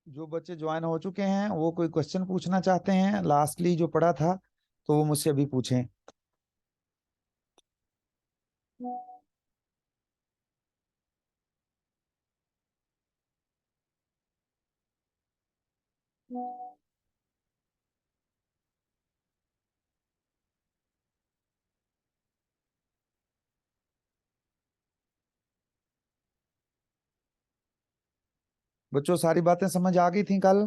जो बच्चे ज्वाइन हो चुके हैं वो कोई क्वेश्चन पूछना चाहते हैं लास्टली जो पढ़ा था, तो वो मुझसे अभी पूछें। बच्चों सारी बातें समझ आ गई थी कल?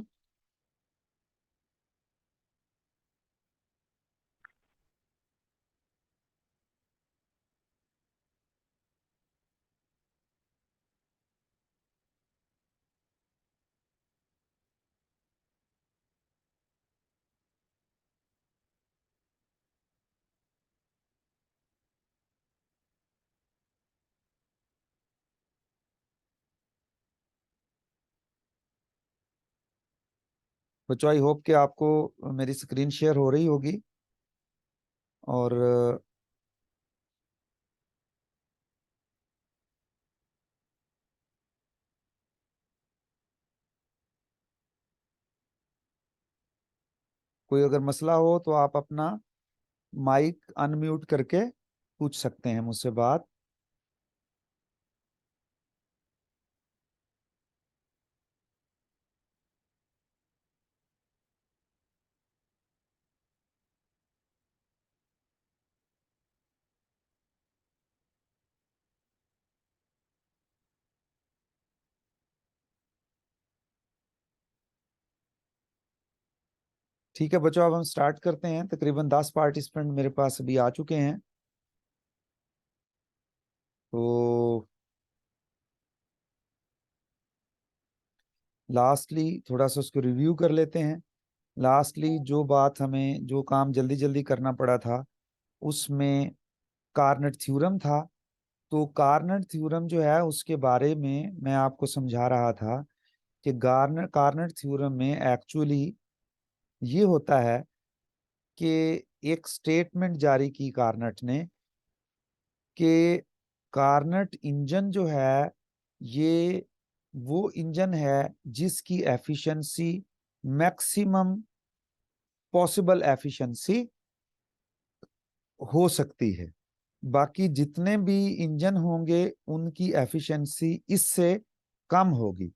बच्चों आई होप कि आपको मेरी स्क्रीन शेयर हो रही होगी। और कोई अगर मसला हो तो आप अपना माइक अनम्यूट करके पूछ सकते हैं मुझसे बात। ठीक है बच्चों, अब हम स्टार्ट करते हैं। तकरीबन 10 पार्टिसिपेंट मेरे पास अभी आ चुके हैं। तो लास्टली थोड़ा सा उसको रिव्यू कर लेते हैं। लास्टली जो बात हमें, जो काम जल्दी जल्दी करना पड़ा था, उसमें कार्नट थ्योरम था। तो कार्नट थ्योरम जो है उसके बारे में मैं आपको समझा रहा था कि कार्नट थ्योरम में एक्चुअली ये होता है कि एक स्टेटमेंट जारी की कार्नट ने कि कार्नट इंजन जो है ये वो इंजन है जिसकी एफिशिएंसी मैक्सिमम पॉसिबल एफिशिएंसी हो सकती है। बाकी जितने भी इंजन होंगे उनकी एफिशिएंसी इससे कम होगी।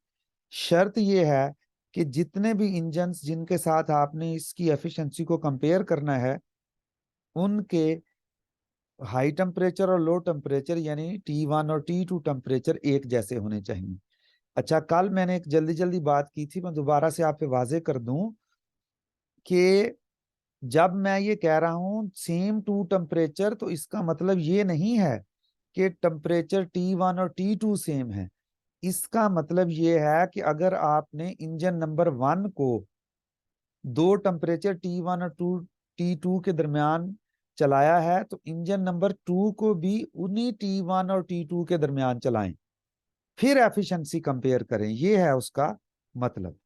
शर्त यह है कि जितने भी इंजन्स जिनके साथ आपने इसकी एफिशिएंसी को कंपेयर करना है, उनके हाई टेम्परेचर और लो टेम्परेचर यानी T1 और T2 टेम्परेचर एक जैसे होने चाहिए। अच्छा, कल मैंने एक जल्दी जल्दी बात की थी, मैं दोबारा से आप पे वाजे कर दूं कि जब मैं ये कह रहा हूं सेम टू टेम्परेचर, तो इसका मतलब ये नहीं है कि टेम्परेचर T1 और T2 सेम है। इसका मतलब ये है कि अगर आपने इंजन नंबर 1 को दो टेम्परेचर T1 और T2 के दरमियान चलाया है, तो इंजन नंबर 2 को भी उन्हीं T1 और T2 के दरमियान चलाएं, फिर एफिशिएंसी कंपेयर करें। ये है उसका मतलब।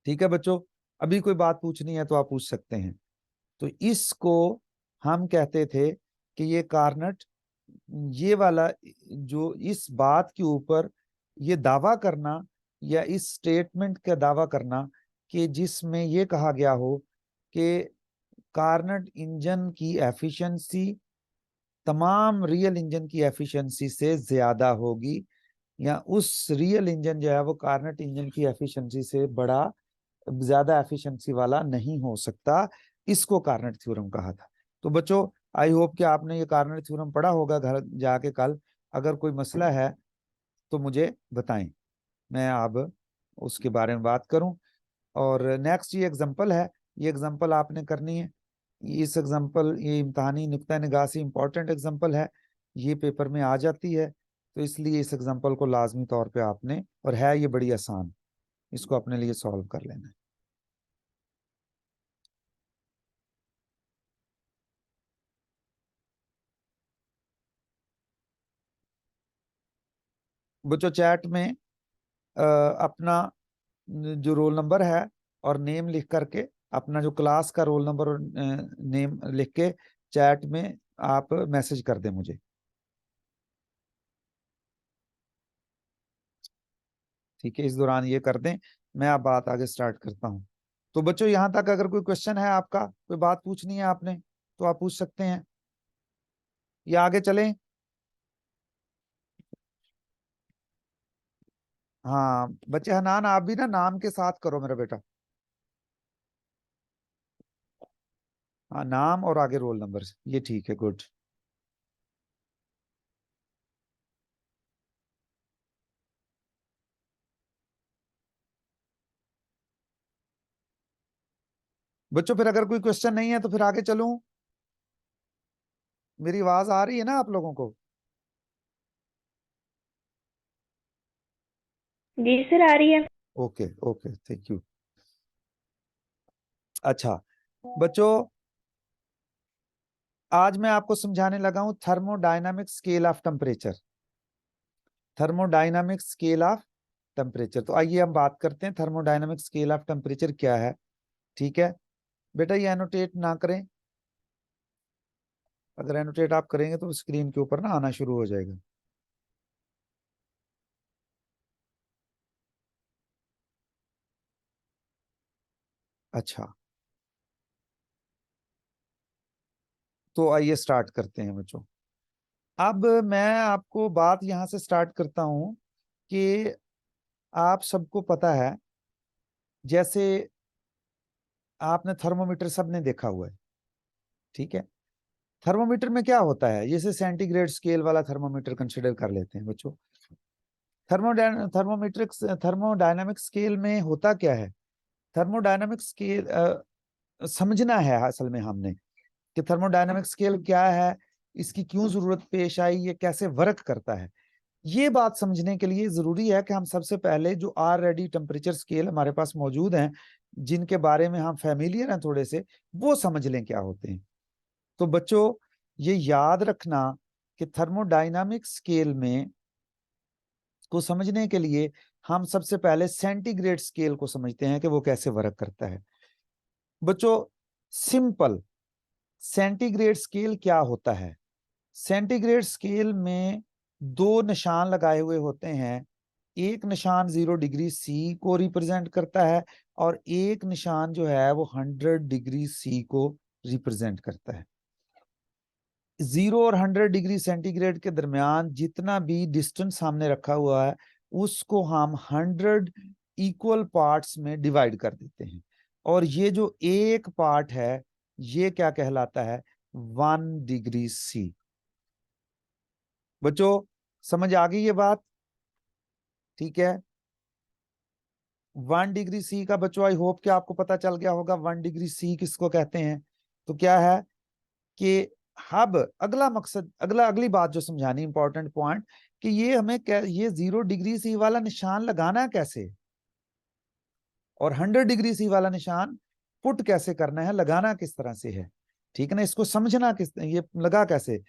ठीक है बच्चों, अभी कोई बात पूछनी है तो आप पूछ सकते हैं। तो इसको हम कहते थे कि ये कार्नट, ये वाला, जो इस बात के ऊपर ये दावा करना या इस स्टेटमेंट का दावा करना कि जिसमें ये कहा गया हो कि कार्नट इंजन की एफिशिएंसी तमाम रियल इंजन की एफिशिएंसी से ज्यादा होगी, या उस रियल इंजन जो है वो कार्नट इंजन की एफिशिएंसी से बड़ा, ज्यादा एफिशिएंसी वाला नहीं हो सकता। इसको कार्नट थ्योरम कहा था। तो बच्चों आई होप कि आपने ये कार्नट थ्योरम पढ़ा होगा घर जाके कल। अगर कोई मसला है तो मुझे बताएं, मैं अब उसके बारे में बात करूं। और नेक्स्ट ये एग्जांपल है, ये एग्जांपल आपने करनी है। इस एग्जांपल, ये इम्तहानी नुक्ता निगाह से इम्पोर्टेंट एग्जांपल है, ये पेपर में आ जाती है। तो इसलिए इस एग्जांपल को लाजमी तौर पे आपने, और है ये बड़ी आसान, इसको अपने लिए सॉल्व कर लेना है। बच्चों चैट में अपना जो रोल नंबर है और नेम लिख करके, अपना जो क्लास का रोल नंबर और नेम लिख के चैट में आप मैसेज कर दें मुझे। ठीक है, इस दौरान ये कर दें, मैं अब बात आगे स्टार्ट करता हूँ। तो बच्चों यहां तक अगर कोई क्वेश्चन है आपका, कोई बात पूछनी है आपने, तो आप पूछ सकते हैं, या आगे चलें? हाँ बच्चे, हनान आप भी ना नाम के साथ करो मेरा बेटा। हाँ, नाम और आगे रोल नंबर, ये ठीक है, गुड। बच्चों फिर अगर कोई क्वेश्चन नहीं है तो फिर आगे चलूं? मेरी आवाज आ रही है ना आप लोगों को? जी सर, आ रही है। Okay okay, thank you. अच्छा बच्चों, आज मैं आपको समझाने लगा हूं thermodynamic scale of temperature. Thermodynamic scale of temperature, तो आइए हम बात करते हैं थर्मोडायनामिक स्केल ऑफ टेम्परेचर क्या है। ठीक है बेटा, ये एनोटेट ना करें, अगर एनोटेट आप करेंगे तो स्क्रीन के ऊपर ना आना शुरू हो जाएगा। अच्छा, तो आइए स्टार्ट करते हैं बच्चों। अब मैं आपको बात यहां से स्टार्ट करता हूं कि आप सबको पता है, जैसे आपने थर्मोमीटर सबने देखा हुआ है, ठीक है? थर्मोमीटर में क्या होता है, जैसे सेंटीग्रेड स्केल वाला थर्मोमीटर कंसिडर कर लेते हैं बच्चों। थर्मोमीट्रिक थर्मोडायनामिक स्केल में होता क्या है? थर्मोडायनामिक स्केल समझना है असल में हमने, कि थर्मोडायनामिक स्केल क्या है, इसकी क्यों जरूरत पेश आई, ये कैसे वर्क करता है। ये बात समझने के लिए जरूरी है कि हम सबसे पहले जो ऑलरेडी टेम्परेचर स्केल हमारे पास मौजूद हैं, जिनके बारे में हम फैमिलियर हैं थोड़े से, वो समझ लें क्या होते हैं। तो बच्चों ये याद रखना कि थर्मोडायनामिक स्केल में को समझने के लिए हम सबसे पहले सेंटीग्रेड स्केल को समझते हैं कि वो कैसे वर्क करता है। बच्चों सिंपल, सेंटीग्रेड स्केल क्या होता है? सेंटीग्रेड स्केल में दो निशान लगाए हुए होते हैं। एक निशान 0 डिग्री सी को रिप्रेजेंट करता है, और एक निशान जो है वो 100 डिग्री सी को रिप्रेजेंट करता है। 0 और 100 डिग्री सेंटीग्रेड के दरमियान जितना भी डिस्टेंस हमने रखा हुआ है, उसको हम 100 इक्वल पार्ट्स में डिवाइड कर देते हैं, और ये जो एक पार्ट है ये क्या कहलाता है? 1 डिग्री सी। बच्चों समझ आ गई ये बात? ठीक है, 1 डिग्री सी का बच्चों आई होप कि आपको पता चल गया होगा 1 डिग्री सी किसको कहते हैं। तो क्या है कि अब अगला मकसद, अगली बात जो समझानी इंपॉर्टेंट पॉइंट, कि ये हमें ये 0 डिग्री सी वाला निशान लगाना कैसे, और 100 डिग्री सी वाला निशान पुट कैसे करना है, लगाना किस तरह से है। ठीक है ना, इसको समझना किस, ये लगा कैसे।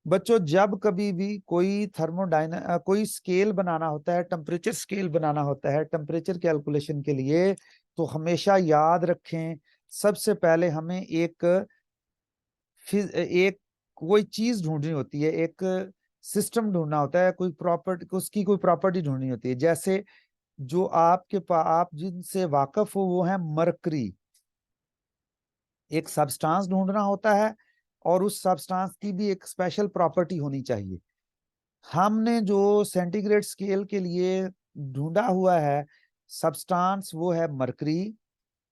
बच्चों जब कभी भी कोई स्केल बनाना होता है, टेम्परेचर स्केल बनाना होता है टेम्परेचर कैलकुलेशन के लिए, तो हमेशा याद रखें, सबसे पहले हमें एक कोई चीज ढूंढनी होती है, एक सिस्टम ढूंढना होता है, कोई प्रॉपर्टी, उसकी कोई प्रॉपर्टी ढूंढनी होती है। जैसे जो आपके पास, आप जिनसे वाकिफ हो, वो है मरकरी। एक सब्सटेंस ढूंढना होता है, और उस सब्सटेंस की भी एक स्पेशल प्रॉपर्टी होनी चाहिए। हमने जो सेंटीग्रेड स्केल के लिए ढूंढा हुआ है सब्सटेंस, वो है मरकरी।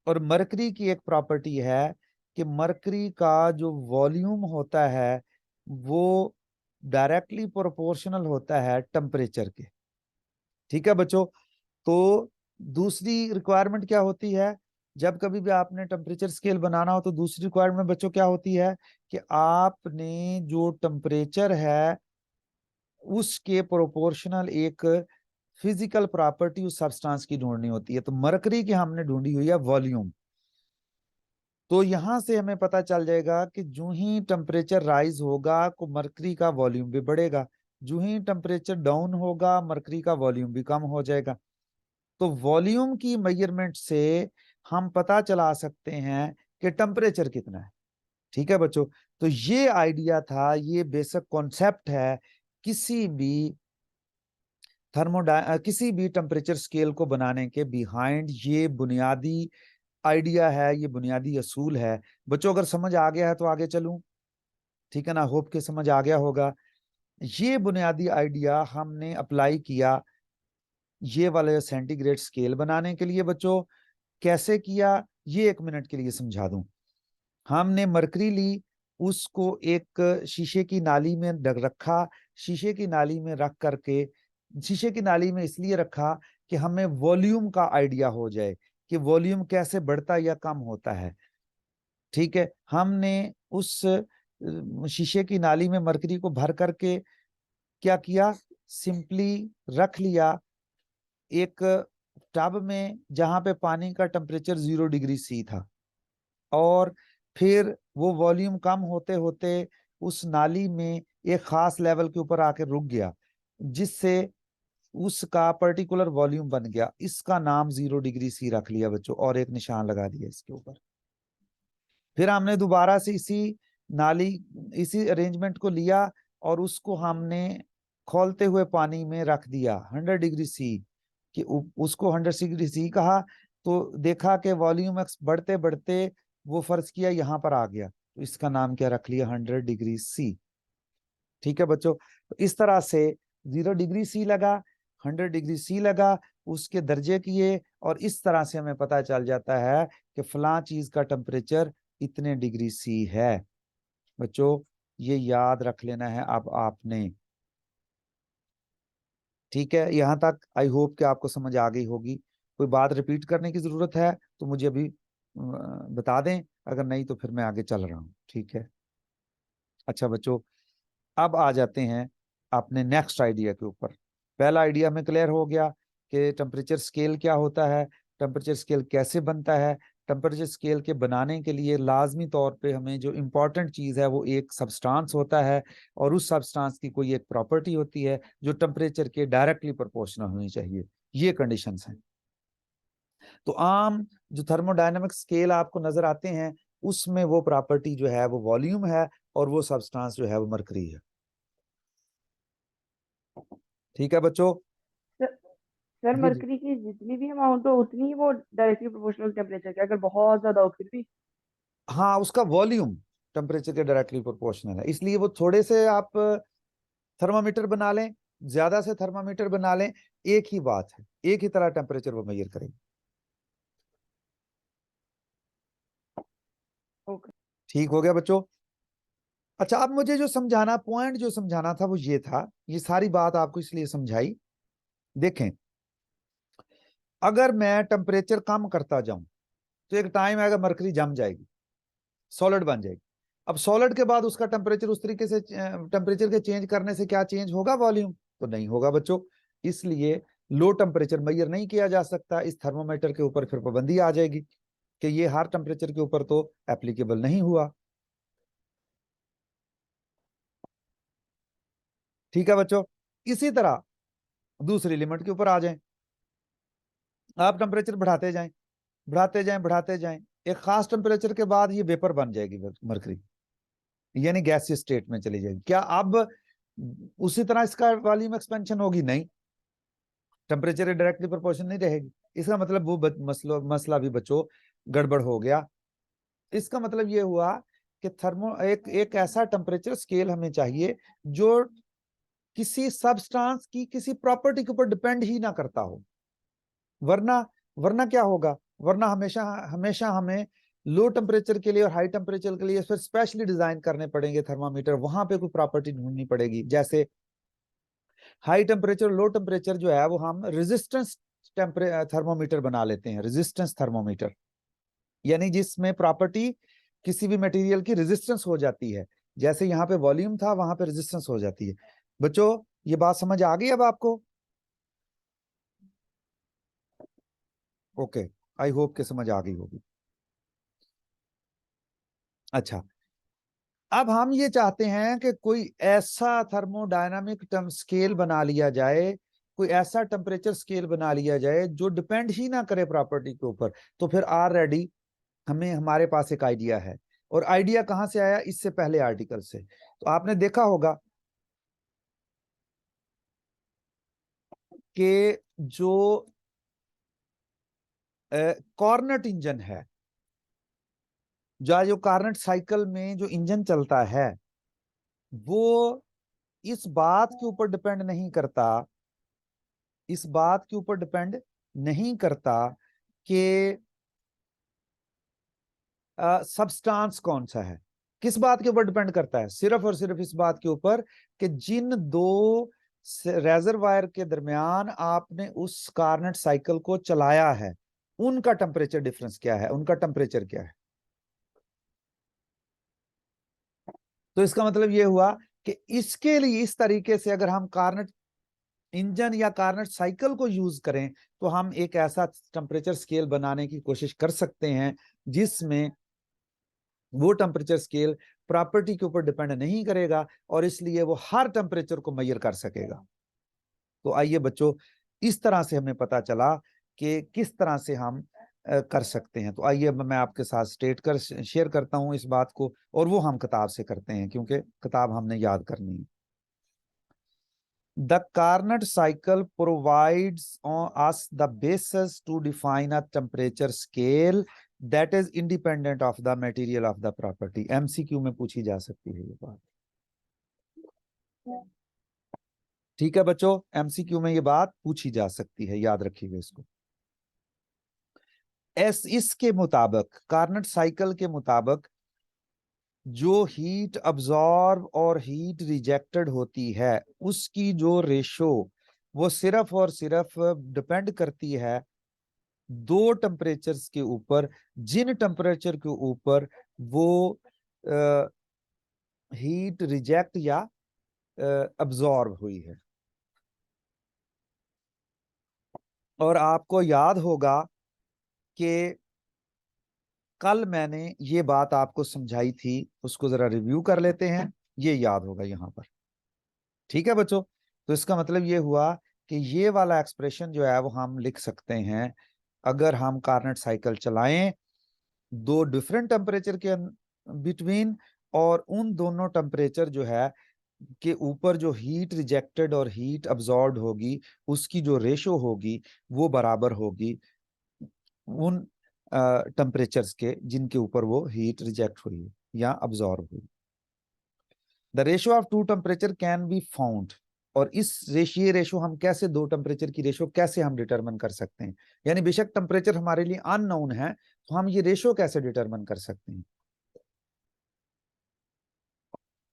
और मरकरी की एक प्रॉपर्टी है कि मरकरी का जो वॉल्यूम होता है वो डायरेक्टली प्रोपोर्शनल होता है टेम्परेचर के। ठीक है बच्चों, तो दूसरी रिक्वायरमेंट क्या होती है, जब कभी भी आपने टेम्परेचर स्केल बनाना हो तो दूसरी रिक्वायरमेंट बच्चों क्या होती है, कि आपने जो टेम्परेचर है उसके प्रोपोर्शनल एक फिजिकल प्रॉपर्टी उस सब्सटेंस की ढूंढनी होती है। तो मरकरी की हमने ढूंढी हुई है वॉल्यूम। तो यहां से हमें पता चल जाएगा कि जो ही टेम्परेचर राइज होगा को मरकरी का वॉल्यूम भी बढ़ेगा, जो ही टेम्परेचर डाउन होगा मरकरी का वॉल्यूम भी कम हो जाएगा। तो वॉल्यूम की मेजरमेंट से हम पता चला सकते हैं कि टेम्परेचर कितना है। ठीक है बच्चों, तो ये आइडिया था, ये बेसिक कॉन्सेप्ट है किसी भी किसी भी टेम्परेचर स्केल को बनाने के बिहाइंड ये बुनियादी आइडिया है, ये बुनियादी असूल है। बच्चों अगर समझ आ गया है तो आगे चलूं, ठीक है ना? होप के समझ आ गया होगा। ये बुनियादी आइडिया हमने अप्लाई किया ये वाले सेंटीग्रेड स्केल बनाने के लिए। बच्चों कैसे किया ये 1 मिनट के लिए समझा दूं। हमने मरकरी ली, उसको एक शीशे की नाली में रखा। शीशे की नाली में रख करके, शीशे की नाली में इसलिए रखा कि हमें वॉल्यूम का आइडिया हो जाए कि वॉल्यूम कैसे बढ़ता या कम होता है। ठीक है, हमने उस शीशे की नाली में मरकरी को भर करके क्या किया, सिंपली रख लिया एक टब में जहां पे पानी का टेम्परेचर 0 डिग्री C था। और फिर वो वॉल्यूम कम होते होते उस नाली में एक खास लेवल के ऊपर आके रुक गया, जिससे उसका पर्टिकुलर वॉल्यूम बन गया। इसका नाम 0 डिग्री C रख लिया बच्चों, और एक निशान लगा दिया इसके ऊपर। फिर हमने दोबारा से नाली इसी अरेंजमेंट को लिया और उसको हमने खोलते हुए पानी में रख दिया 100 डिग्री C कि उसको 100 डिग्री C कहा। तो देखा कि वॉल्यूम बढ़ते बढ़ते वो फर्ज किया यहाँ पर आ गया, तो इसका नाम क्या रख लिया, 100 डिग्री C। ठीक है बच्चों, तो इस तरह से 0 डिग्री C लगा, 100 डिग्री C लगा, उसके दर्जे किए, और इस तरह से हमें पता चल जाता है कि फलां चीज का टेम्परेचर इतने डिग्री C है। बच्चों ये याद रख लेना है अब आपने। ठीक है, यहां तक आई होप कि आपको समझ आ गई होगी। कोई बात रिपीट करने की जरूरत है तो मुझे अभी बता दें, अगर नहीं तो फिर मैं आगे चल रहा हूँ। ठीक है, अच्छा बच्चों, अब आ जाते हैं अपने नेक्स्ट आइडिया के ऊपर। पहला आइडिया में क्लियर हो गया कि टेम्परेचर स्केल क्या होता है, टेम्परेचर स्केल कैसे बनता है। टेम्परेचर स्केल के बनाने के लिए लाजमी तौर पे हमें जो इम्पोर्टेंट चीज़ है वो एक सब्सटेंस होता है, और उस सब्सटेंस की कोई एक प्रॉपर्टी होती है जो टेम्परेचर के डायरेक्टली प्रोपोर्शनल होनी चाहिए। ये कंडीशंस हैं। तो आम जो थर्मोडायनामिक स्केल आपको नजर आते हैं उसमें वो प्रॉपर्टी जो है वो वॉल्यूम है, और वो सब्सटेंस जो है वो मरकरी है। ठीक है बच्चों? सर सर, जी जी। मरकरी की जितनी भी अमाउंट हो उतनी ही वो डायरेक्टली प्रोपोर्शनल टेम्परेचर के, अगर बहुत ज्यादा हो फिर भी। हाँ, उसका वॉल्यूम टेम्परेचर के डायरेक्टली प्रोपोर्शनल है, इसलिए वो थोड़े से आप थर्मामीटर बना लें, ज्यादा से थर्मामीटर बना लें, एक ही बात है, एक ही तरह टेम्परेचर वो मेजर करेंगे। ओके। ठीक हो गया बच्चों? अच्छा, अब मुझे जो समझाना पॉइंट जो समझाना था वो ये था, ये सारी बात आपको इसलिए समझाई। देखें, अगर मैं टेम्परेचर कम करता जाऊं तो एक टाइम आएगा मरकरी जम जाएगी, सॉलिड बन जाएगी। अब सॉलिड के बाद उसका टेम्परेचर उस तरीके से टेम्परेचर के चेंज करने से क्या चेंज होगा, वॉल्यूम तो नहीं होगा बच्चों। इसलिए लो टेम्परेचर मेजर नहीं किया जा सकता। इस थर्मोमीटर के ऊपर फिर पाबंदी आ जाएगी कि ये हर टेम्परेचर के ऊपर तो एप्लीकेबल नहीं हुआ। ठीक है बच्चों, इसी तरह दूसरी लिमिट के ऊपर आ जाएं। आप टेम्परेचर बढ़ाते जाएं, बढ़ाते जाएं, बढ़ाते जाएं, एक खास टेम्परेचर के बाद ये वेपर बन जाएगी मरकरी, यानी गैसीय स्टेट में चली जाएगी। क्या अब उसी तरह इसका वॉल्यूम एक्सपेंशन होगी? नहीं, टेम्परेचर डायरेक्टली प्रोपोर्शन नहीं रहेगी। इसका मतलब वो मसला भी बच्चों गड़बड़ हो गया। इसका मतलब ये हुआ कि थर्मो एक एक ऐसा टेम्परेचर स्केल हमें चाहिए जो किसी सब्सटेंस की किसी प्रॉपर्टी के ऊपर डिपेंड ही ना करता हो। वरना वरना क्या होगा, वरना हमेशा हमेशा हमें लो टेम्परेचर के लिए और हाई टेम्परेचर के लिए फिर स्पेशली डिजाइन करने पड़ेंगे थर्मामीटर, वहां पे कोई प्रॉपर्टी ढूंढनी पड़ेगी। जैसे हाई टेम्परेचर लो टेम्परेचर जो है वो हम रेजिस्टेंस थर्मोमीटर बना लेते हैं, रेजिस्टेंस थर्मोमीटर, यानी जिसमें प्रॉपर्टी किसी भी मटेरियल की रेजिस्टेंस हो जाती है। जैसे यहाँ पे वॉल्यूम था वहां पे रेजिस्टेंस हो जाती है। बच्चों ये बात समझ आ गई अब आपको? ओके, आई होप के समझ आ गई होगी। अच्छा, अब हम ये चाहते हैं कि कोई ऐसा थर्मोडायनामिक स्केल बना लिया जाए, कोई ऐसा टेम्परेचर स्केल बना लिया जाए जो डिपेंड ही ना करे प्रॉपर्टी के ऊपर। तो फिर ऑलरेडी हमें हमारे पास एक आइडिया है, और आइडिया कहां से आया, इससे पहले आर्टिकल से। तो आपने देखा होगा कि जो कॉर्नेट इंजन है, जो कार्नेट साइकिल में जो इंजन चलता है, वो इस बात के ऊपर डिपेंड नहीं करता, इस बात के ऊपर डिपेंड नहीं करता कि सब्सटेंस कौन सा है। किस बात के ऊपर डिपेंड करता है? सिर्फ और सिर्फ इस बात के ऊपर कि जिन दो रेजरवायर के दरमियान आपने उस कार्नेट साइकिल को चलाया है, उनका टेम्परेचर डिफरेंस क्या है, उनका टेम्परेचर क्या है। तो इसका मतलब यह हुआ कि इसके लिए इस तरीके से अगर हम कार्नेट इंजन या कार्नेट साइकिल को यूज करें तो हम एक ऐसा टेम्परेचर स्केल बनाने की कोशिश कर सकते हैं जिसमें वो टेम्परेचर स्केल प्रॉपर्टी के ऊपर डिपेंड नहीं करेगा और इसलिए वो हर टेम्परेचर को मेजर कर सकेगा। तो आइए बच्चों, इस तरह से हमें पता चला कि किस तरह से हम कर सकते हैं। तो आइए मैं आपके साथ स्टेट कर शेयर करता हूं इस बात को, और वो हम किताब से करते हैं क्योंकि किताब हमने याद करनी है। The Carnot cycle provides us the basis to define a temperature scale that is independent of the material of the property। MCQ में पूछी जा सकती है ये बात। ठीक है बच्चों, MCQ में ये बात पूछी जा सकती है, याद रखिएगा इसको। इसके मुताबिक, कार्नट साइकिल के मुताबिक, जो हीट अब्जॉर्ब और हीट रिजेक्टेड होती है उसकी जो रेशो, वो सिर्फ और सिर्फ डिपेंड करती है दो टेम्परेचर्स के ऊपर, जिन टेम्परेचर के ऊपर वो हीट रिजेक्ट या अब्जॉर्ब हुई है। और आपको याद होगा कि कल मैंने ये बात आपको समझाई थी, उसको जरा रिव्यू कर लेते हैं, ये याद होगा यहां पर। ठीक है बच्चों, तो इसका मतलब ये हुआ कि ये वाला एक्सप्रेशन जो है वो हम लिख सकते हैं अगर हम कार्नेट साइकिल चलाएं दो डिफरेंट टेम्परेचर के बिटवीन, और उन दोनों टेम्परेचर जो है के ऊपर जो हीट रिजेक्टेड और हीट अब्जॉर्ब होगी उसकी जो रेशो होगी वो बराबर होगी उन टेम्परेचर्स के जिनके ऊपर वो हीट रिजेक्ट हुई या अब्जॉर्ब हुई। The ratio of two temperature can be found. और इस रेशो हम कैसे, दो टेम्परेचर की रेशो कैसे हम डिटरमिन कर सकते हैं? यानी बेशक टेम्परेचर हमारे लिए अननोन है तो हम ये रेशो कैसे डिटरमिन कर सकते हैं?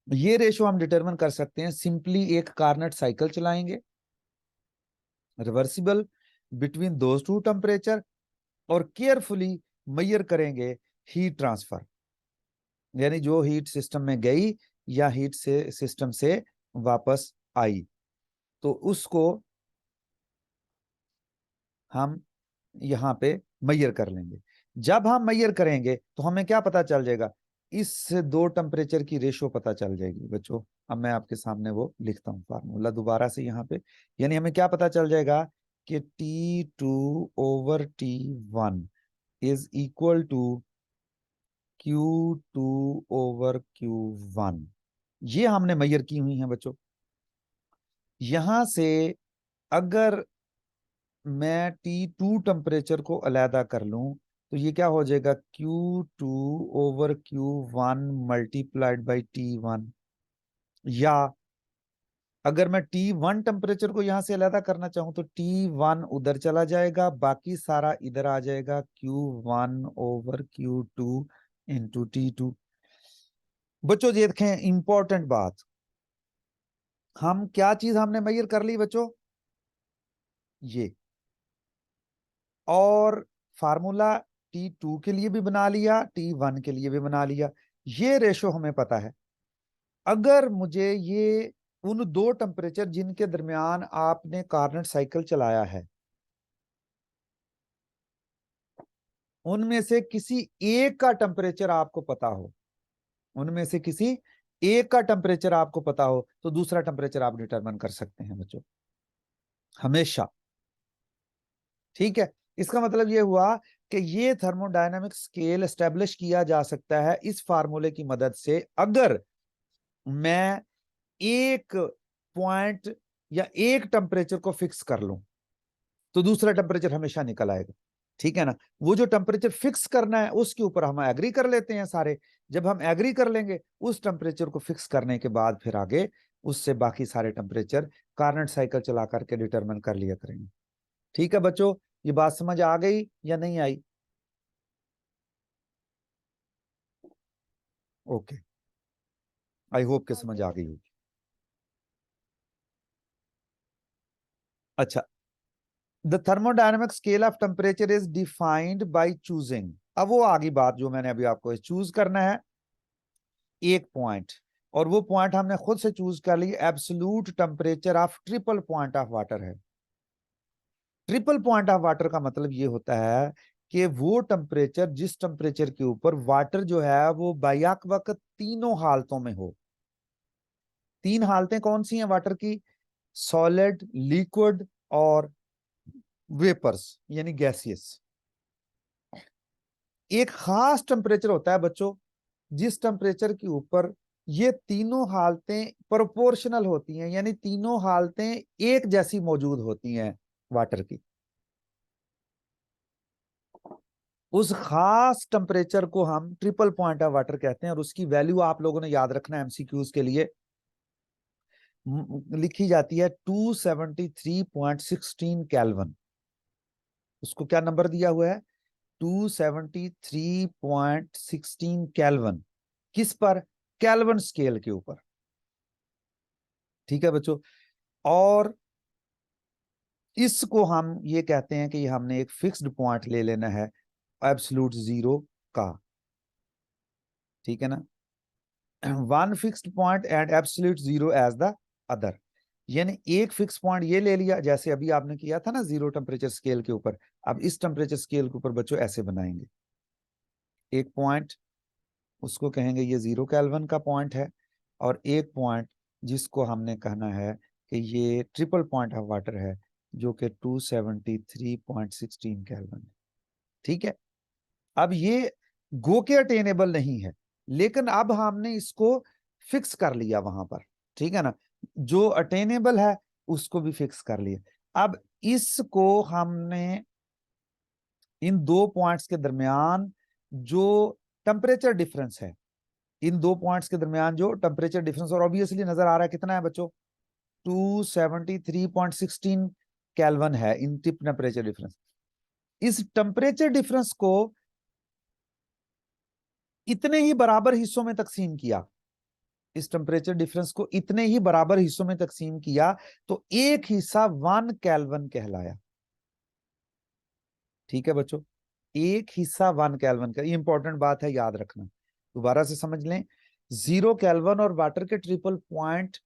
ये रेशो हम डिटरमिन कर सकते हैं, सिंपली एक कार्नेट साइकिल चलाएंगे reversible between those two temperature और केयरफुली मेजर करेंगे हीट ट्रांसफर, यानी जो हीट सिस्टम में गई या हीट से सिस्टम से वापस आई, तो उसको हम यहाँ पे मेजर कर लेंगे। जब हम मेजर करेंगे तो हमें क्या पता चल जाएगा? इस दो टेम्परेचर की रेशो पता चल जाएगी बच्चों। अब मैं आपके सामने वो लिखता हूँ फार्मूला दोबारा से यहाँ पे। यानी हमें क्या पता चल जाएगा कि T2/T1 is equal to Q2/Q1। ये हमने मेजर की हुई है बच्चों। यहां से अगर मैं T2 टेम्परेचर को अलहदा कर लूं तो ये क्या हो जाएगा? Q2/Q1 multiplied by T1। या अगर मैं T1 टेम्परेचर को यहां से अलहदा करना चाहूं तो T1 उधर चला जाएगा, बाकी सारा इधर आ जाएगा, Q1/Q2 इंटू T2। बच्चों ये देखें इंपॉर्टेंट बात, हम क्या चीज हमने मेजर कर ली बच्चों? ये। और फार्मूला T2 के लिए भी बना लिया, T1 के लिए भी बना लिया। ये रेशो हमें पता है। अगर मुझे ये उन दो टेम्परेचर जिनके दरमियान आपने कार्नेट साइकिल चलाया है उनमें से किसी एक का टेम्परेचर आपको पता हो, उनमें से किसी एक का टेम्परेचर आपको पता हो, तो दूसरा टेम्परेचर आप डिटरमिन कर सकते हैं बच्चों, हमेशा। ठीक है, इसका मतलब ये हुआ कि ये थर्मोडायनामिक स्केल एस्टेब्लिश किया जा सकता है इस फार्मूले की मदद से अगर मैं एक पॉइंट या एक टेम्परेचर को फिक्स कर लूं। तो दूसरा टेम्परेचर हमेशा निकल आएगा। ठीक है ना। वो जो टेम्परेचर फिक्स करना है उसके ऊपर हम एग्री कर लेते हैं सारे। जब हम एग्री कर लेंगे उस टेम्परेचर को फिक्स करने के बाद फिर आगे उससे बाकी सारे टेम्परेचर कार्नट साइकिल चला करके डिटरमिन कर लिया करेंगे। ठीक है बच्चों, ये बात समझ आ गई या नहीं आई? ओके, आई होप के समझ आ गई होगी। अच्छा, the thermodynamic scale of temperature is defined by choosing. अब वो आगे बात जो मैंने अभी आपको चूज करना है एक पॉइंट, और वो पॉइंट हमने खुद से चूज कर ली, absolute temperature of triple point of water है। ट्रिपल पॉइंट ऑफ वाटर का मतलब ये होता है कि वो टेम्परेचर जिस टेम्परेचर के ऊपर वाटर जो है वो बैक वक्त तीनों हालतों में हो। तीन हालतें कौन सी हैं वाटर की? सॉलिड, लिक्विड और वेपर्स यानी गैसियस। एक खास टेम्परेचर होता है बच्चों जिस टेम्परेचर के ऊपर ये तीनों हालतें प्रोपोर्शनल होती हैं, यानी तीनों हालतें एक जैसी मौजूद होती हैं वाटर की। उस खास टेम्परेचर को हम ट्रिपल पॉइंट ऑफ वाटर कहते हैं, और उसकी वैल्यू आप लोगों ने याद रखना है एमसीक्यूज के लिए। लिखी जाती है 273.16 केल्विन। उसको क्या नंबर दिया हुआ है? 273.16 केल्विन। किस पर? केल्विन स्केल के ऊपर। ठीक है बच्चों, और इसको हम ये कहते हैं कि हमने एक फिक्स्ड पॉइंट ले लेना है एब्सोल्यूट जीरो का। ठीक है ना। One fixed point and absolute zero as the other. यानी एक फिक्स पॉइंट ये ले लिया, जैसे अभी आपने किया था ना जीरो टेम्परेचर स्केल के ऊपर। अब इस टेम्परेचर स्केल के ऊपर बच्चों ऐसे बनाएंगे एक पॉइंट, उसको कहेंगे ये 0 केल्विन का पॉइंट है, और एक पॉइंट जिसको हमने कहना है कि ये ट्रिपल पॉइंट ऑफ वाटर है जो कि 273.16 केल्विन। ठीक है। अब ये गो के अटेनेबल नहीं है, लेकिन अब हमने इसको फिक्स कर लिया वहां पर। ठीक है ना। जो अटेनेबल है उसको भी फिक्स कर लिया। अब इसको हमने इन दो पॉइंट्स के दरमियान जो टेम्परेचर डिफरेंस है, इन दो पॉइंट्स के दरमियान जो टेम्परेचर डिफरेंस, और ऑब्वियसली नजर आ रहा है कितना है बच्चों? 273.16 केल्विन है इन टेम्परेचर डिफरेंस। इस टेम्परेचर डिफरेंस को इतने ही बराबर हिस्सों में तकसीम किया, इस टेम्परेचर डिफरेंस को इतने ही बराबर हिस्सों में तकसीम किया, तो एक हिस्सा 1 केल्विन कहलाया। ठीक है बच्चों, एक हिस्सा 1 केल्विन का। ये इंपॉर्टेंट बात है, याद रखना। दोबारा से समझ लें, 0 केल्विन और वाटर के ट्रिपल पॉइंट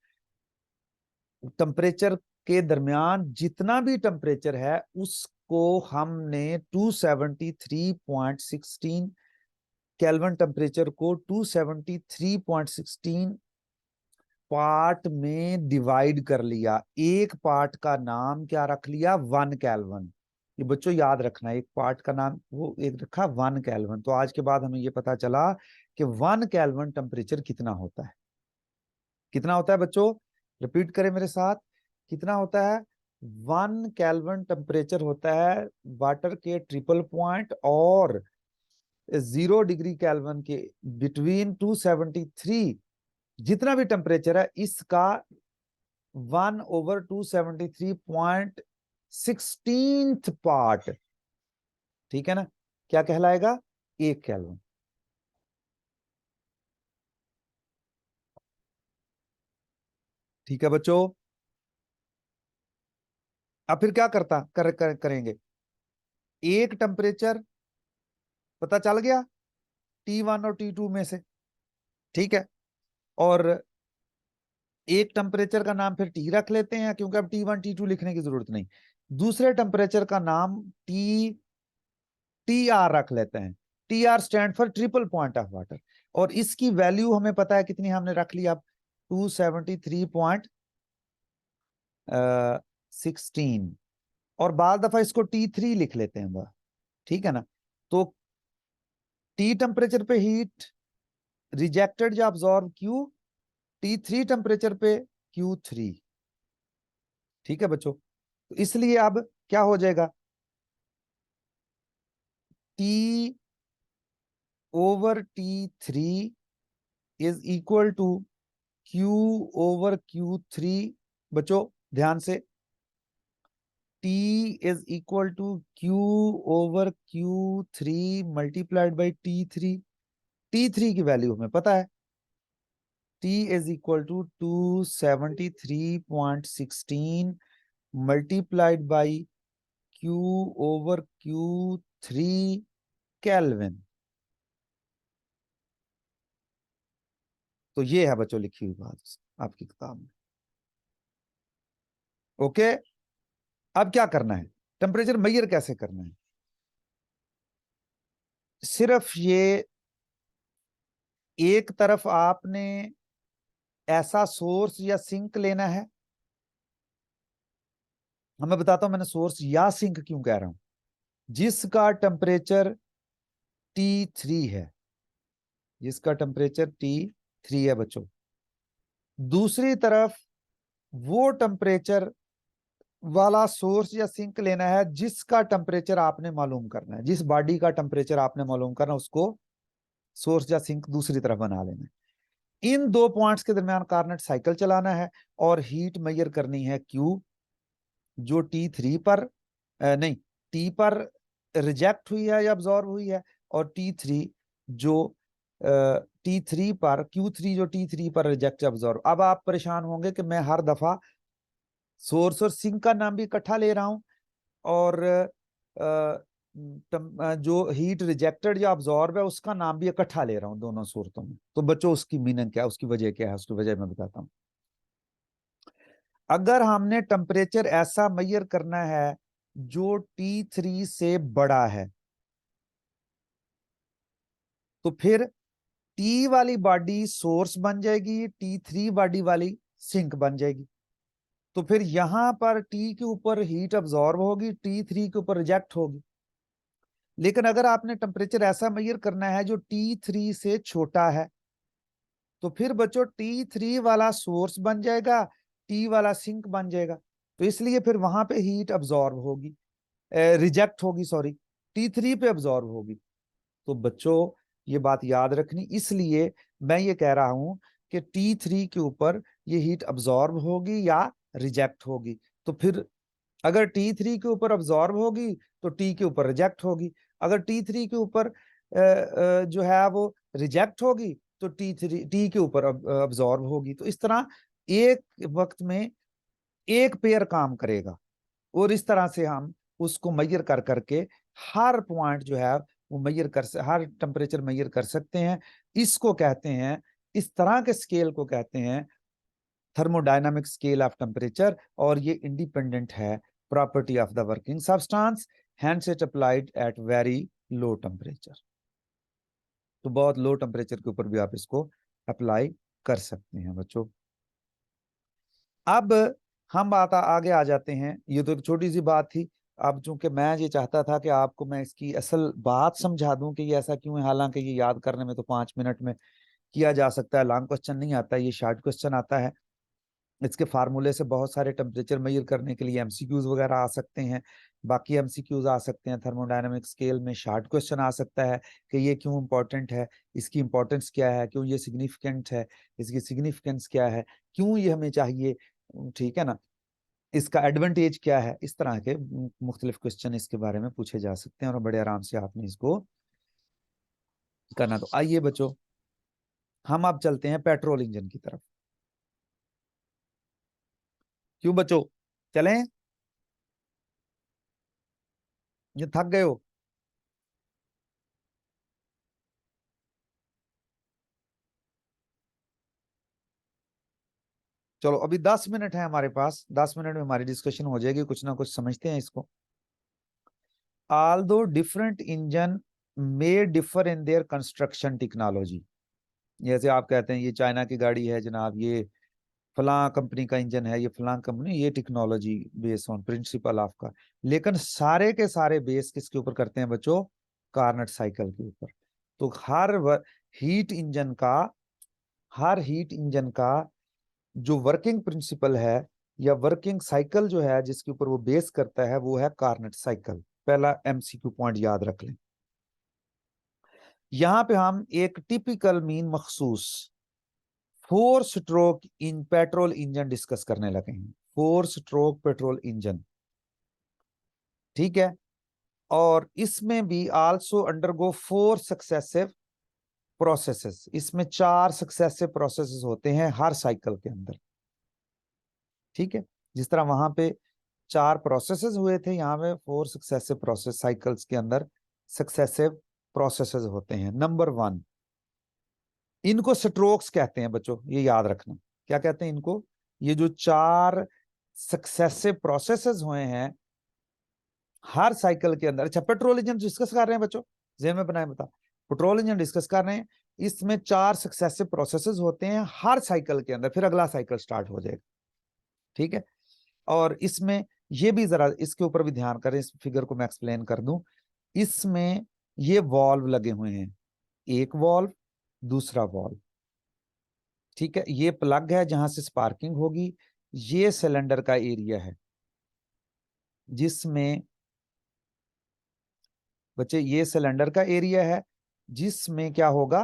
टेम्परेचर के दरमियान जितना भी टेम्परेचर है उसको हमने 273.16 केल्विन टेम्परेचर को 273.16 पार्ट में डिवाइड कर लिया। एक पार्ट का नाम क्या रख लिया? 1 केल्विन। ये बच्चों याद रखना, एक पार्ट का नाम वो एक रखा 1 केल्विन। तो आज के बाद हमें ये पता चला कि 1 केल्विन टेम्परेचर कितना होता है। कितना होता है बच्चों? रिपीट करें मेरे साथ, कितना होता है? 1 केल्विन टेम्परेचर होता है वाटर के ट्रिपल पॉइंट और 0 डिग्री केल्विन के बिटवीन 273, जितना भी टेम्परेचर है इसका 1/273.16 पार्ट। ठीक है ना। क्या कहलाएगा? 1 केल्विन। ठीक है बच्चों। अब फिर क्या करेंगे? एक टेम्परेचर पता चल गया T1 और T2 में से। ठीक है। और एक टेम्परेचर का नाम फिर टी रख लेते हैं, क्योंकि अब T1 T2 लिखने की जरूरत नहीं। दूसरे टेम्परेचर का नाम TR रख लेते हैं। TR stand for triple point of water, और इसकी वैल्यू हमें पता है कितनी, हमने रख ली अब 273.16, और बाद दफा इसको T3 लिख लेते हैं वह। ठीक है ना। तो T टेम्परेचर पे हीट रिजेक्टेड या ऑब्जॉर्व Q, T3 टेम्परेचर पे Q3। ठीक है बच्चों। तो इसलिए अब क्या हो जाएगा, T over T3 is equal to Q over Q3। बच्चों ध्यान से, T is equal to Q over Q3 multiplied by T3। T3 की वैल्यू हमें पता है, T is equal to 273.16 multiplied by Q over Q3 kelvin. तो ये है बच्चों लिखी हुई बात आपकी किताब में। ओके, अब क्या करना है, टेम्परेचर मेजर कैसे करना है। सिर्फ ये एक तरफ आपने ऐसा सोर्स या सिंक लेना है। मैं बताता हूं मैंने सोर्स या सिंक क्यों कह रहा हूं, जिसका टेम्परेचर T3 है, जिसका टेम्परेचर T3 है बच्चों। दूसरी तरफ वो टेम्परेचर वाला सोर्स या सिंक लेना है जिसका टेम्परेचर आपने मालूम करना है, जिस बॉडी का टेम्परेचर आपने मालूम करना है उसको सोर्स या सिंक दूसरी तरफ बना लेना है। इन दो पॉइंट्स के दरमियान कार्नट साइकिल चलाना है और हीट मेजर करनी है Q, जो T3 पर नहीं, T पर रिजेक्ट हुई है या अब्जॉर्ब हुई है, और T3 जो T3 पर Q3 जो T3 पर रिजेक्ट अब्जॉर्ब। अब आप परेशान होंगे कि मैं हर दफा सोर्स और सिंक का नाम भी इकट्ठा ले रहा हूं और जो हीट रिजेक्टेड या अब्जॉर्ब है उसका नाम भी इकट्ठा ले रहा हूं दोनों सूरतों में। तो बच्चों उसकी मीनिंग क्या है, उसकी वजह क्या है, उसकी वजह मैं बताता हूं। अगर हमने टेम्परेचर ऐसा मेजर करना है जो T3 से बड़ा है, तो फिर T वाली बॉडी सोर्स बन जाएगी, T3 बॉडी वाली सिंक बन जाएगी। तो फिर यहां पर T के ऊपर हीट अब्जॉर्ब होगी, T3 के ऊपर रिजेक्ट होगी। लेकिन अगर आपने टेम्परेचर ऐसा मेजर करना है जो T3 से छोटा है, तो फिर बच्चों T3 वाला सोर्स बन जाएगा, T वाला सिंक बन जाएगा। तो इसलिए फिर वहां पे हीट अब्जॉर्ब होगी, रिजेक्ट होगी, सॉरी, T3 पे अब्जॉर्ब होगी। तो बच्चों ये बात याद रखनी, इसलिए मैं ये कह रहा हूं कि T3 के ऊपर ये हीट अब्जॉर्ब होगी या रिजेक्ट होगी। तो फिर अगर T3 के ऊपर अब्जॉर्ब होगी तो T के ऊपर रिजेक्ट होगी, अगर T3 के ऊपर जो है वो रिजेक्ट होगी तो T के ऊपर अब्जॉर्ब होगी। तो इस तरह एक वक्त में एक पेयर काम करेगा, और इस तरह से हम उसको मेजर कर करके हर पॉइंट जो है वो हर टेम्परेचर मेजर कर सकते हैं। इसको कहते हैं, इस तरह के स्केल को कहते हैं थर्मोडायनामिक स्केल ऑफ टेम्परेचर, और ये इंडिपेंडेंट है property of the working substance, hence it applied at very low temperature. तो बहुत लो टेम्परेचर के ऊपर भी आप इसको अप्लाई कर सकते हैं बच्चों। अब हम बात आगे आ जाते हैं, ये तो एक छोटी सी बात थी। अब चूंकि मैं ये चाहता था कि आपको मैं इसकी असल बात समझा दूं कि ये ऐसा क्यों है, हालांकि ये याद करने में तो 5 मिनट में किया जा सकता है, लॉन्ग क्वेश्चन नहीं आता, ये शॉर्ट क्वेश्चन आता है। इसके फार्मूले से बहुत सारे टेम्परेचर मेजर करने के लिए एमसीक्यूज वगैरह आ सकते हैं, बाकी एमसीक्यूज आ सकते हैं। थर्मोडायनामिक स्केल में शॉर्ट क्वेश्चन आ सकता है कि ये क्यों इंपॉर्टेंट है, इसकी इंपॉर्टेंस क्या है, क्यों ये सिग्निफिकेंट है, इसकी सिग्निफिकेंस क्या है, क्यों ये हमें चाहिए, ठीक है ना, इसका एडवांटेज क्या है। इस तरह के मुख्तलिफ क्वेश्चन इसके बारे में पूछे जा सकते हैं और बड़े आराम से आपने इसको करना। तो आइए बच्चों, हम अब चलते हैं पेट्रोल इंजन की तरफ। क्यों बच्चों, चलें, ये थक गए हो? चलो अभी 10 मिनट है हमारे पास, 10 मिनट में हमारी डिस्कशन हो जाएगी, कुछ ना कुछ समझते हैं इसको। Although different engine may differ in their construction technology. जैसे आप कहते हैं ये चाइना की गाड़ी है जनाब, ये फलां कंपनी का इंजन है, ये फलां कंपनी, ये technology base on principle of का। लेकिन सारे के सारे बेस किसके ऊपर करते हैं बच्चों? कार्नट साइकिल के ऊपर। तो हीट इंजन का हर हीट इंजन का जो वर्किंग प्रिंसिपल है या वर्किंग साइकिल जो है जिसके ऊपर वो बेस करता है वो है कार्नेट साइकिल। पहला एमसीक्यू पॉइंट याद रख लें। यहां पे हम एक टिपिकल मीन मखसूस 4 stroke in petrol engine discuss करने लगे हैं। 4 स्ट्रोक पेट्रोल इंजन, ठीक है। और इसमें भी आल्सो अंडरगो 4 सक्सेसिव प्रोसेसेस। इसमें 4 सक्सेसिव प्रोसेसेस होते हैं हर साइकिल के अंदर, ठीक है। जिस तरह वहां पे 4 प्रोसेसेस हुए थे, यहाँ पे 4 सक्सेसिव प्रोसेस साइकिल्स के अंदर सक्सेसिव प्रोसेसेस होते हैं। नंबर 1, इनको स्ट्रोक्स कहते हैं बच्चों, ये याद रखना। क्या कहते हैं इनको? ये जो 4 सक्सेसिव प्रोसेसेस हुए हैं हर साइकिल के अंदर। अच्छा, पेट्रोल इंजन डिस्कस कर रहे हैं बच्चों, जेन में बनाए बता। पेट्रोल इंजन डिस्कस कर रहे हैं, इसमें 4 सक्सेसिव प्रोसेसेस होते हैं हर साइकिल के अंदर, फिर अगला साइकिल स्टार्ट हो जाएगा, ठीक है। और इसमें ये भी जरा इसके ऊपर भी ध्यान करें, इस फिगर को मैं एक्सप्लेन कर दूं। इसमें ये वॉल्व लगे हुए हैं, एक वॉल्व, दूसरा वॉल्व, ठीक है। ये प्लग है जहां से स्पार्किंग होगी। ये सिलेंडर का एरिया है जिसमें बच्चे, ये सिलेंडर का एरिया है जिसमें क्या होगा,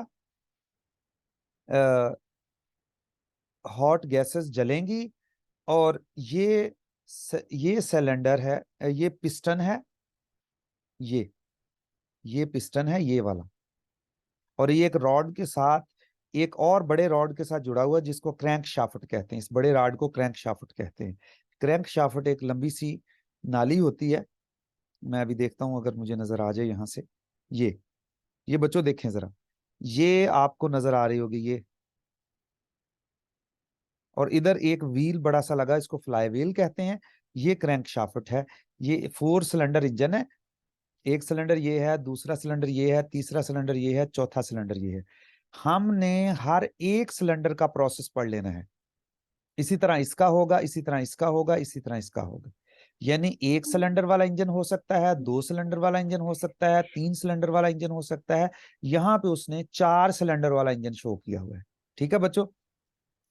हॉट गैसेस जलेंगी। और ये सिलेंडर है, ये पिस्टन है, ये पिस्टन है ये वाला। और ये एक रॉड के साथ, एक और बड़े रॉड के साथ जुड़ा हुआ है जिसको क्रैंक शाफ्ट कहते हैं। इस बड़े रॉड को क्रैंक शाफ्ट कहते हैं। क्रैंक शाफ्ट एक लंबी सी नाली होती है। मैं अभी देखता हूं अगर मुझे नजर आ जाए यहां से। ये बच्चों देखें जरा, ये आपको नजर आ रही होगी ये। और इधर एक व्हील बड़ा सा लगा, इसको फ्लाई व्हील कहते हैं। ये क्रैंक शाफ्ट है। ये 4 सिलेंडर इंजन है। एक सिलेंडर ये है, दूसरा सिलेंडर ये है, तीसरा सिलेंडर ये है, चौथा सिलेंडर ये है। हमने हर एक सिलेंडर का प्रोसेस पढ़ लेना है। इसी तरह इसका होगा, इसी तरह इसका होगा, इसी तरह इसका होगा। यानी एक सिलेंडर वाला इंजन हो सकता है, 2 सिलेंडर वाला इंजन हो सकता है, 3 सिलेंडर वाला इंजन हो सकता है। यहां पे उसने 4 सिलेंडर वाला इंजन शो किया हुआ है, ठीक है बच्चों।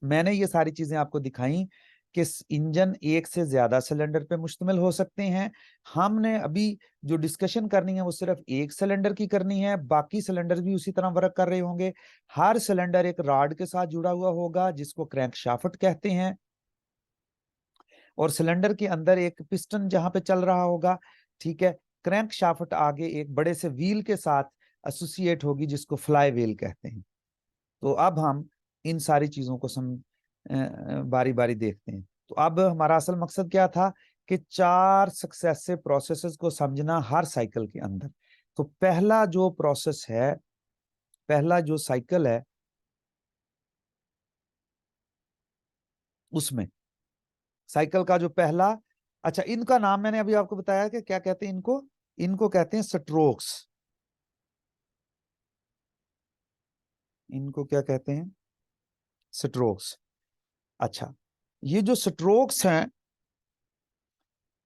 मैंने ये सारी चीजें आपको दिखाई कि इंजन एक से ज्यादा सिलेंडर पे मुश्तमिल हो सकते हैं। हमने अभी जो डिस्कशन करनी है वो सिर्फ एक सिलेंडर की करनी है, बाकी सिलेंडर भी उसी तरह वर्क कर रहे होंगे। हर सिलेंडर एक रॉड के साथ जुड़ा हुआ होगा जिसको क्रैंक शाफ्ट कहते हैं। और सिलेंडर के अंदर एक पिस्टन जहां पे चल रहा होगा, ठीक है। क्रैंक शाफ्ट आगे एक बड़े से व्हील के साथ एसोसिएट होगी जिसको फ्लाई व्हील कहते हैं। तो अब हम इन सारी चीजों को बारी बारी देखते हैं। तो अब हमारा असल मकसद क्या था कि 4 सक्सेसिव प्रोसेसेस को समझना हर साइकिल के अंदर। तो पहला जो प्रोसेस है, पहला जो साइकिल है उसमें साइकिल का जो पहला, अच्छा इनका नाम मैंने अभी आपको बताया कि क्या कहते हैं इनको, इनको कहते हैं स्ट्रोक्स। इनको क्या कहते हैं? स्ट्रोक्स। अच्छा, ये जो स्ट्रोक्स हैं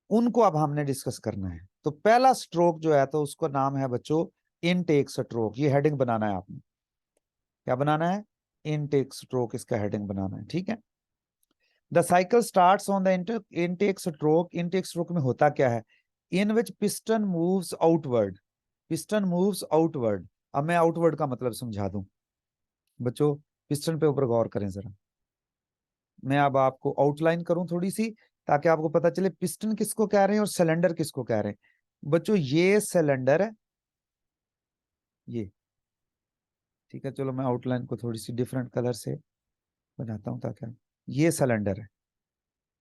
उनको अब हमने डिस्कस करना है। तो पहला स्ट्रोक जो है तो उसका नाम है बच्चों इनटेक स्ट्रोक। ये हेडिंग बनाना है आपने। क्या बनाना है? इनटेक स्ट्रोक, इसका हेडिंग बनाना है, ठीक है। The cycle starts on the intake stroke. Intake stroke में होता क्या है? In which piston moves outward. Piston moves outward. अब मैं आउटवर्ड का मतलब समझा दूं बच्चों, पिस्टन पे ऊपर गौर करें जरा। मैं अब आपको आउटलाइन करूं थोड़ी सी ताकि आपको पता चले पिस्टन किसको कह रहे हैं और सिलेंडर किसको कह रहे हैं। बच्चों ये सिलेंडर है, ये, ठीक है। चलो मैं आउटलाइन को थोड़ी सी डिफरेंट कलर से बनाता हूं ताकि, ये सिलेंडर है,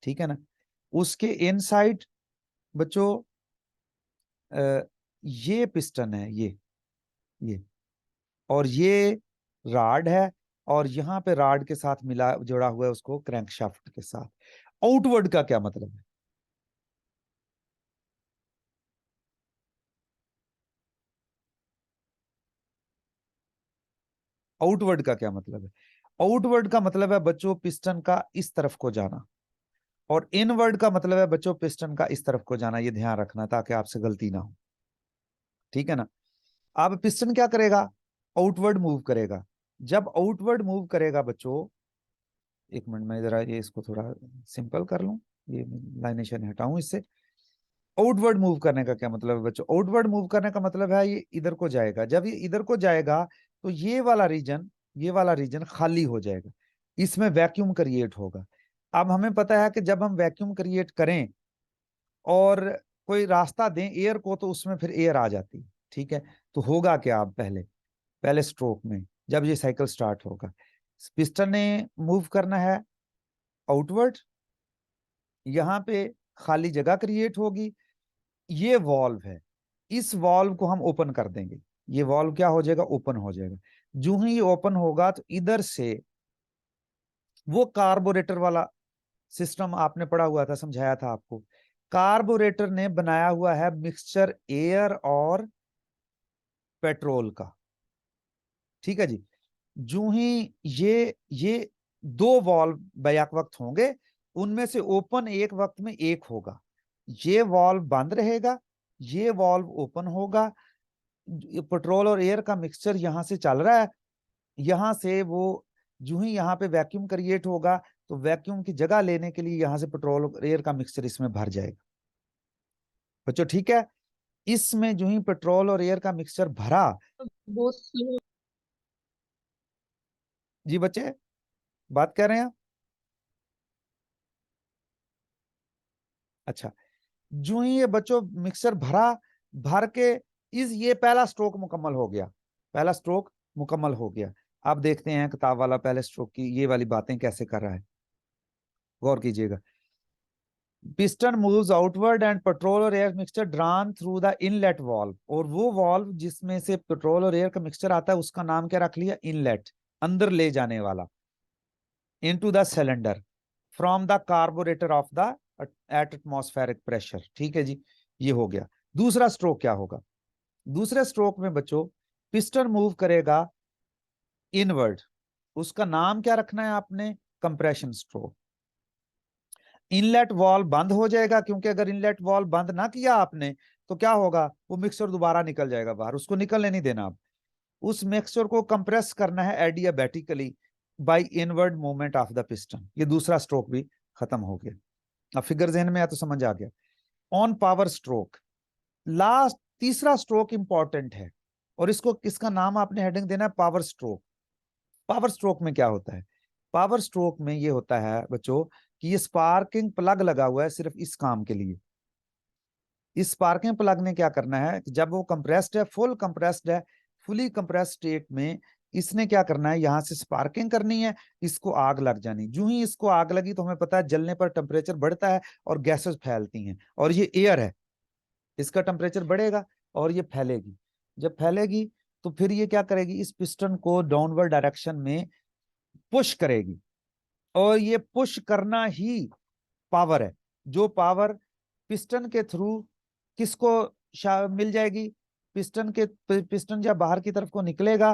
ठीक है ना। उसके इनसाइड बच्चों ये पिस्टन है, ये और ये राड है। और यहाँ पे राड के साथ मिला जोड़ा हुआ है उसको क्रैंकशाफ्ट के साथ। आउटवर्ड का क्या मतलब है? आउटवर्ड का क्या मतलब है? आउटवर्ड का मतलब है बच्चों पिस्टन का इस तरफ को जाना। और इनवर्ड का मतलब है बच्चों पिस्टन का इस तरफ को जाना। ये ध्यान रखना ताकि आपसे गलती ना हो, ठीक है ना। अब पिस्टन क्या करेगा? आउटवर्ड मूव करेगा। जब आउटवर्ड मूव करेगा बच्चों, एक मिनट में जरा ये इसको थोड़ा सिंपल कर लूं। ये लाइनेशन हटाऊं इससे। आउटवर्ड मूव करने का क्या मतलब है बच्चों? आउटवर्ड मूव करने का मतलब है ये इधर को जाएगा। जब ये इधर को जाएगा तो ये वाला रीजन खाली हो जाएगा, इसमें वैक्यूम क्रिएट होगा। अब हमें पता है कि जब हम वैक्यूम क्रिएट करें और कोई रास्ता दें एयर को, तो उसमें फिर एयर आ जाती है। ठीक है, तो होगा क्या? अब पहले पहले स्ट्रोक में जब ये साइकिल स्टार्ट होगा, पिस्टन ने मूव करना है आउटवर्ड, यहाँ पे खाली जगह क्रिएट होगी, ये वॉल्व है, इस वॉल्व को हम ओपन कर देंगे। ये वॉल्व क्या हो जाएगा? ओपन हो जाएगा। जो ही ये ओपन होगा तो इधर से वो कार्बोरेटर वाला सिस्टम आपने पढ़ा हुआ था, समझाया था आपको। कार्बोरेटर ने बनाया हुआ है मिक्सचर एयर और पेट्रोल का। ठीक है जी। जो ही ये दो वॉल्व बैक वक्त होंगे, उनमें से ओपन एक वक्त में एक होगा। ये वॉल्व बंद रहेगा, ये वॉल्व ओपन होगा। पेट्रोल और एयर का मिक्सचर यहां से चल रहा है, यहां से वो जो ही यहाँ पे वैक्यूम क्रिएट होगा, तो वैक्यूम की जगह लेने के लिए यहां से पेट्रोल और एयर का मिक्सचर इसमें भर जाएगा। बच्चों ठीक है, इसमें जो ही पेट्रोल और एयर का मिक्सचर भरा। बहुत स्लो। जी बच्चे, बात कर रहे हैं आप? अच्छा, जो ही ये बच्चों मिक्सर भरा, भर के इस ये पहला स्ट्रोक मुकम्मल हो गया, पहला स्ट्रोक मुकम्मल हो गया। अब देखते हैं किताब वाला पहले स्ट्रोक की ये वाली बातें कैसे कर रहा है, गौर कीजिएगा। Piston moves outward and petrol और air mixture drawn through the inlet valve, और वो वॉल्व जिसमें से पेट्रोल और एयर का मिक्सचर आता है उसका नाम क्या रख लिया? इनलेट, अंदर ले जाने वाला। Into the cylinder from the carburettor of the at atmospheric pressure. ठीक है जी, ये हो गया। दूसरा स्ट्रोक क्या होगा? दूसरे स्ट्रोक में बच्चों पिस्टन मूव करेगा इनवर्ड, उसका नाम क्या रखना है आपने? Compression stroke. इनलेट वॉल्व बंद हो जाएगा, क्योंकि अगर इनलेट वॉल्व बंद ना किया आपने तो क्या होगा? वो मिक्सचर दोबारा निकल जाएगा बाहर, उसको निकलने नहीं देना आप। उस मिक्सचर को कंप्रेस करना है adiabatically by inward movement of the piston. ये दूसरा स्ट्रोक भी खत्म हो गया। अब फिगर जहन में आया तो समझ आ गया। ऑन पावर स्ट्रोक, लास्ट तीसरा स्ट्रोक इंपॉर्टेंट है, और इसको किसका नाम आपने हेडिंग देना है? Power stroke. पावर स्ट्रोक में क्या होता है? पावर स्ट्रोक में ये होता है बच्चों कि ये स्पार्किंग प्लग लगा हुआ है सिर्फ इस काम के लिए। इस स्पार्किंग प्लग ने क्या करना है? जब वो कंप्रेस्ड है, फुल कंप्रेस्ड है, फुली कंप्रेस्ड स्टेट में इसने क्या करना है? यहां से स्पार्किंग करनी है, इसको आग लग जानी। जो ही इसको आग लगी तो हमें पता है जलने पर टेम्परेचर बढ़ता है और गैसेस फैलती हैं, और ये एयर है, इसका टेम्परेचर बढ़ेगा और ये फैलेगी। जब फैलेगी तो फिर ये क्या करेगी? इस पिस्टन को डाउनवर्ड डायरेक्शन में पुश करेगी, और ये पुश करना ही पावर है। जो पावर पिस्टन के थ्रू किसको मिल जाएगी? पिस्टन जब बाहर की तरफ को निकलेगा,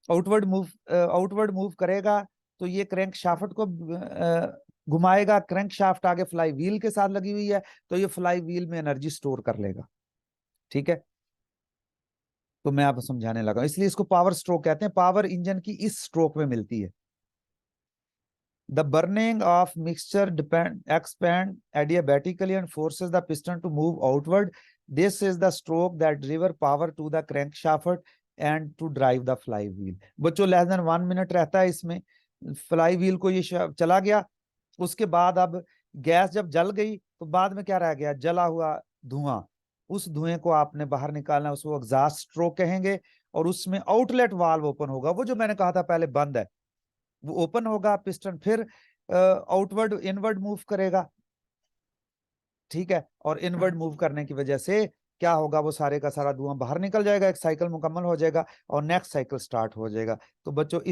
आउटवर्ड मूव करेगा, तो ये क्रैंक शाफ्ट को घुमाएगा। क्रैंक शाफ्ट आगे फ्लाई व्हील के साथ लगी हुई है, तो ये फ्लाई व्हील में एनर्जी स्टोर कर लेगा। ठीक है, तो मैं आपको समझाने लगा, इसलिए इसको पावर स्ट्रोक कहते हैं। पावर इंजन की इस स्ट्रोक में मिलती है। The burning of mixture expand adiabatically and forces the piston to move outward. This is the stroke that deliver power to the crankshaft and to drive the flywheel. बच्चों less than 1 minute रहता है इसमें, fly wheel को ये चला गया। उसके बाद अब गैस जब जल गई तो बाद में क्या रह गया? जला हुआ धुआं। उस धुएं को आपने बाहर निकालना, उसको एग्जॉस्ट स्ट्रोक कहेंगे। और उसमें आउटलेट वाल्व ओपन होगा, वो जो मैंने कहा था पहले बंद है, वो ओपन होगा। पिस्टन फिर आउटवर्ड इनवर्ड मूव करेगा। ठीक है, और इनवर्ड मूव करने की वजह से क्या होगा? वो सारे का सारा धुआं बाहर निकल जाएगा, एक साइकिल मुकम्मल हो जाएगा और नेक्स्ट साइकिल स्टार्ट हो जाएगा। तो बच्चों